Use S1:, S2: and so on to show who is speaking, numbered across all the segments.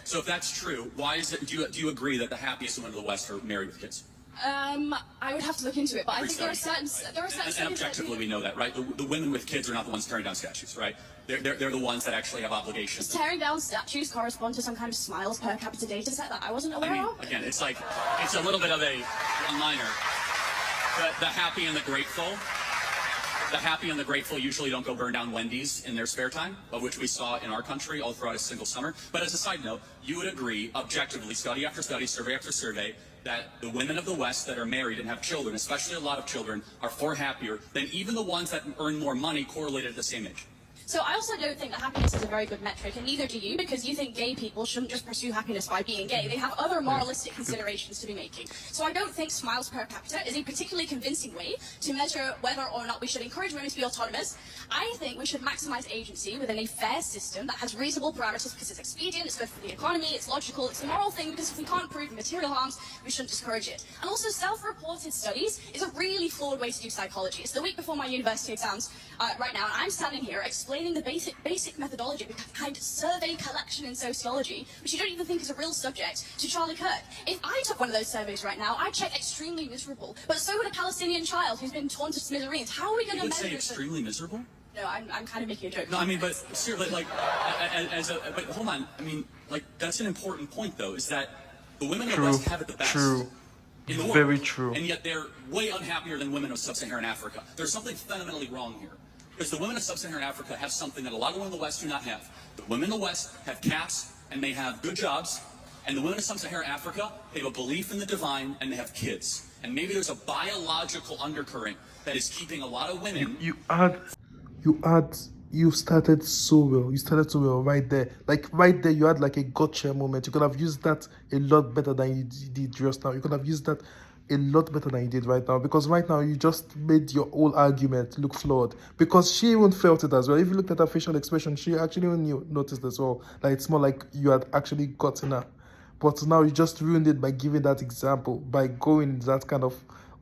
S1: So if that's true, why is it? Do you agree that the happiest women of the West are married with kids?
S2: I would have to look into it, but I think there are certain
S1: and objectively we know that, right? The women with kids are not the ones tearing down statues, right? They're the ones that actually have obligations.
S2: Does tearing down statues correspond to some kind of smiles per capita data set that I wasn't aware of?
S1: Again, it's like, it's a little bit of a one-liner. The happy and the grateful usually don't go burn down Wendy's in their spare time, of which we saw in our country all throughout a single summer. But as a side note, you would agree, objectively, study after study, survey after survey, that the women of the West that are married and have children, especially a lot of children, are far happier than even the ones that earn more money correlated at the same age.
S2: So I also don't think that happiness is a very good metric, and neither do you, because you think gay people shouldn't just pursue happiness by being gay. They have other moralistic considerations to be making. So I don't think smiles per capita is a particularly convincing way to measure whether or not we should encourage women to be autonomous. I think we should maximize agency within a fair system that has reasonable parameters because it's expedient, it's good for the economy, it's logical, it's a moral thing, because if we can't prove material harms, we shouldn't discourage it. And also self-reported studies is a really flawed way to do psychology. It's the week before my university exams right now, and I'm standing here explaining the basic methodology behind survey collection in sociology, which you don't even think is a real subject, to Charlie Kirk. If I took one of those surveys right now, I'd check extremely miserable. But so would a Palestinian child who's been torn to smithereens. How are we going to measure?
S1: You would say extremely miserable?
S2: No, I'm kind of making a joke.
S1: No, I mean, but seriously, like, but hold on. I mean, like, that's an important point, though, is that the women of the West have it the best.
S3: True.
S1: In the world.
S3: Very true.
S1: And yet they're way unhappier than women of Sub-Saharan Africa. There's something fundamentally wrong here. Because the women of Sub-Saharan Africa have something that a lot of women in the West do not have. The women in the West have cats, and they have good jobs. And the women of Sub-Saharan Africa, they have a belief in the divine, and they have kids. And maybe there's a biological undercurrent that is keeping a lot of women...
S3: You started so well. You started so well right there. Like, right there, you had like a gotcha moment. You could have used that a lot better than you did just now. You could have used that a lot better than you did right now, because right now you just made your whole argument look flawed, because she even felt it as well. If you looked at her facial expression, she actually even noticed as well. Like, it's more like you had actually gotten her, but now you just ruined it by giving that example, by going that kind of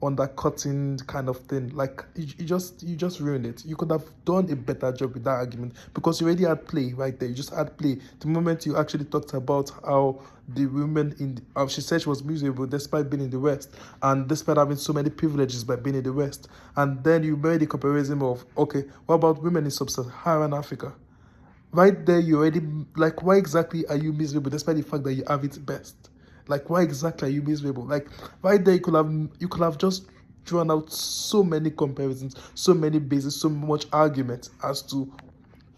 S3: undercutting kind of thing. Like, you just ruined it. You could have done a better job with that argument, because you already had play right there. You just had play the moment you actually talked about how the women she said she was miserable despite being in the West, and despite having so many privileges by being in the West. And then you made the comparison of, okay, what about women in Sub-Saharan Africa? Right there, you already, like, why exactly are you miserable despite the fact that you have it best? Like, why exactly are you miserable? Like, right there, you could have just drawn out so many comparisons, so many bases, so much argument as to,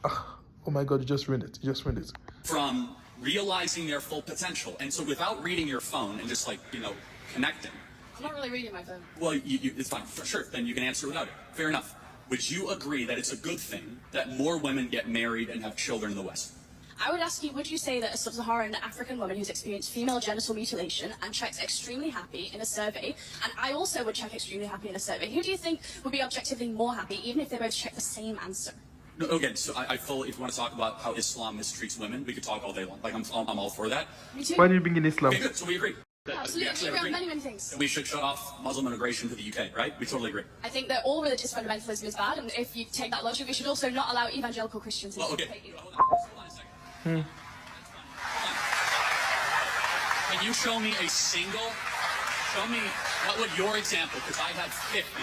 S3: oh my God, you just ruined it. You just ruined it.
S1: From realizing their full potential. And so without reading your phone and just, like, connecting.
S2: I'm not really reading my phone.
S1: Well, it's fine. For sure. Then you can answer without it. Fair enough. Would you agree that it's a good thing that more women get married and have children in the West?
S2: I would ask you, would you say that a Sub-Saharan African woman who's experienced female genital mutilation and checks extremely happy in a survey, and I also would check extremely happy in a survey, who do you think would be objectively more happy, even if they both check the same answer?
S1: No, again, so I fully, if you want to talk about how Islam mistreats women, we could talk all day long. Like, I'm all for that.
S2: Me too.
S3: Why do you bring in Islam?
S1: Okay, good. So we agree.
S2: Absolutely, we agree on many things.
S1: We should shut off Muslim immigration to the UK, right? We totally agree.
S2: I think that all religious fundamentalism is bad, and if you take that logic, we should also not allow evangelical Christians to
S1: okay.
S2: either.
S1: Hold on a second. Can you show me what would your example, because I had 50,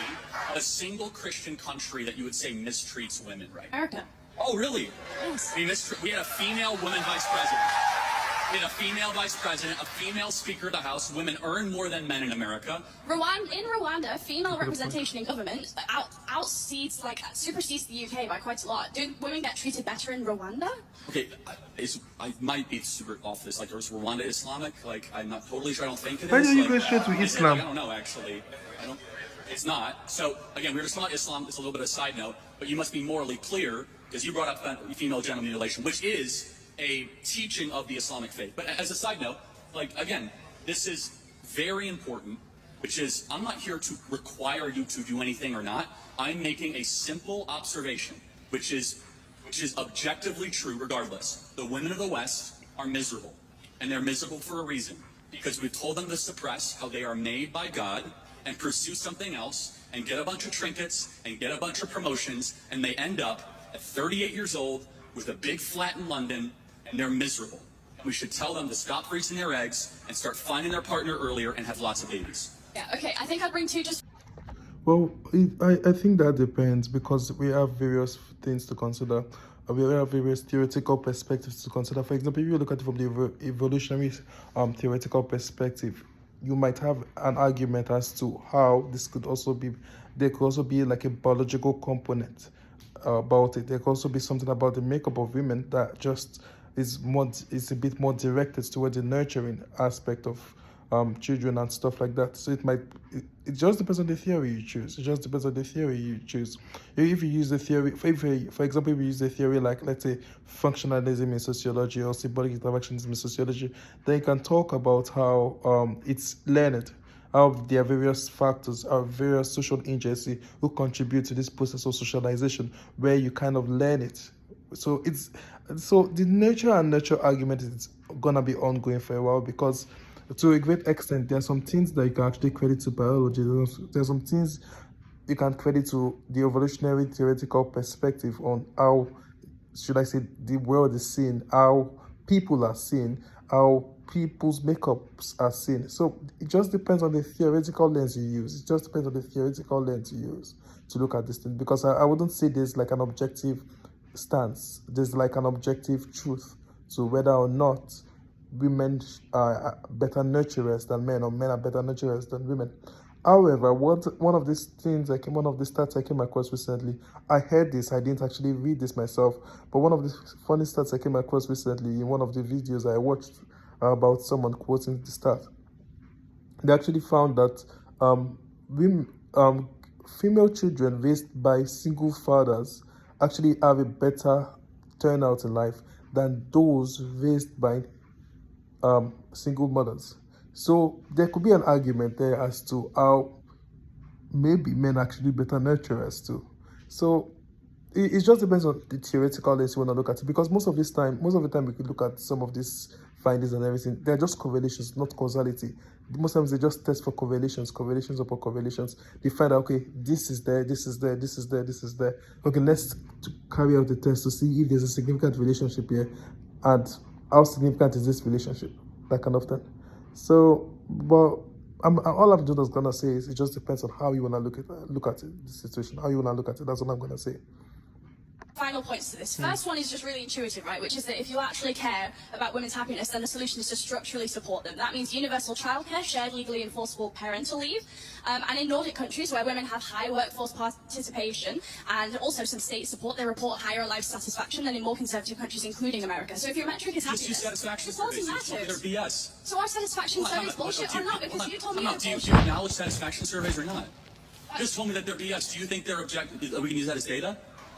S1: a single Christian country that you would say mistreats women, right?
S2: America.
S1: Oh, really?
S2: Yes.
S1: We had a female woman vice president. We had a female vice president, a female speaker of the House. Women earn more than men in America.
S2: In Rwanda, female representation in government supersedes the UK by quite a lot. Do women get treated better in Rwanda?
S1: Okay, I might be super off this. Like, is Rwanda Islamic? Like, I'm not totally sure. I don't think it is.
S3: Why do you
S1: like,
S3: go straight to Islam?
S1: I don't know, actually. It's not. So, again, we were just talking about Islam. It's a little bit of a side note. But you must be morally clear, because you brought up female genital mutilation, which is a teaching of the Islamic faith. But as a side note, like, again, this is very important, which is, I'm not here to require you to do anything or not. I'm making a simple observation, which is objectively true regardless. The women of the West are miserable, and they're miserable for a reason, because we've told them to suppress how they are made by God and pursue something else and get a bunch of trinkets and get a bunch of promotions, and they end up at 38 years old with a big flat in London, and they're miserable. We should tell them to stop freezing their eggs and start finding their partner earlier and have lots of babies.
S2: Yeah, okay, I think I'd bring two just
S3: Well, I think that depends because we have various things to consider. We have various theoretical perspectives to consider. For example, if you look at it from the evolutionary theoretical perspective, you might have an argument as to how this could also be, there could also be like a biological component about it. There could also be something about the makeup of women that just is a bit more directed towards the nurturing aspect of children and stuff like that. So it just depends on the theory you choose. It just depends on the theory you choose. If you use the theory, for example, if you use the theory like, let's say, functionalism in sociology or symbolic interactionism in sociology, then you can talk about how it's learned, how there are various factors, various social agency who contribute to this process of socialization, where you kind of learn it. So the nature and nurture argument is gonna be ongoing for a while because, to a great extent, there are some things that you can actually credit to biology. There are some things you can credit to the evolutionary theoretical perspective on how, should I say, the world is seen, how people are seen, how people's makeups are seen. So it just depends on the theoretical lens you use. It just depends on the theoretical lens you use to look at this thing. Because I wouldn't say there's like an objective stance. There's like an objective truth to whether or not women are better nurturers than men, or men are better nurturers than women. However, one of the stats I came across recently, I heard this, I didn't actually read this myself, but one of the funny stats I came across recently in one of the videos I watched about someone quoting the stat, they actually found that female children raised by single fathers actually have a better turnout in life than those raised by single mothers. So there could be an argument there as to how maybe men actually better nurturers too. So it just depends on the theoretical lens you want to look at it, because most of the time we could look at some of these findings and everything, they're just correlations, not causality. Most times they just test for correlations upon correlations. They find out, okay, this is there, this is there, this is there, this is there. Okay, let's carry out the test to see if there's a significant relationship here, and how significant is this relationship, that kind of thing. So, but all I'm just gonna say is it just depends on how you wanna look at it, the situation, how you wanna look at it. That's what I'm gonna say.
S2: Final points to this. First one is just really intuitive, right? Which is that if you actually care about women's happiness, then the solution is to structurally support them. That means universal childcare, shared legally enforceable parental leave, and in Nordic countries where women have high workforce participation and also some state support, they report higher life satisfaction than in more conservative countries, including America. So if your metric is happiness,
S1: just use satisfaction surveys. They're BS.
S2: So our satisfaction surveys bullshit or not? Because you told me
S1: do you acknowledge satisfaction surveys or not? You just told me that they're BS. Do you think they're objective? We can use that as data?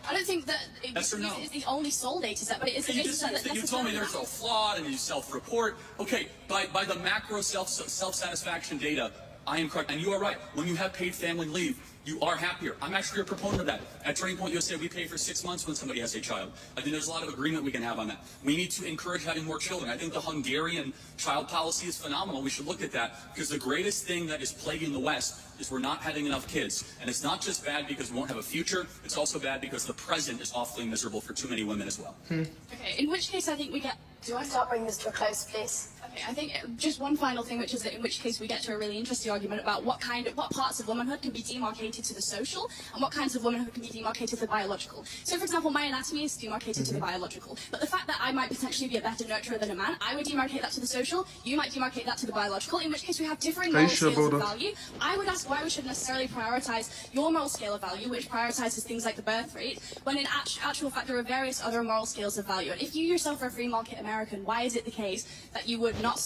S2: I don't think that it is the only sole data set, but it is a data set that
S1: you told me they're so flawed and you self-report. Okay, by the macro self-satisfaction data, I am correct. And you are right. When you have paid family leave, you are happier. I'm actually a proponent of that. At Turning Point USA, we pay for 6 months when somebody has a child. I think there's a lot of agreement we can have on that. We need to encourage having more children. I think the Hungarian child policy is phenomenal. We should look at that, because the greatest thing that is plaguing the West is we're not having enough kids. And it's not just bad because we won't have a future, it's also bad because the present is awfully miserable for too many women as well.
S2: Okay, in which case I think we get...
S4: Do I start bringing this to a close, please?
S2: Okay, I think just one final thing, which is that in which case we get to a really interesting argument about what parts of womanhood can be demarcated to the social and what kinds of womanhood can be demarcated to the biological. So, for example, my anatomy is demarcated to the biological, but the fact that I might potentially be a better nurturer than a man, I would demarcate that to the social, you might demarcate that to the biological, in which case we have differing moral scales of value. I would ask why we should necessarily prioritize your moral scale of value, which prioritizes things like the birth rate, when in actual fact there are various other moral scales of value. And if you yourself are a free market American, why is it the case that you would not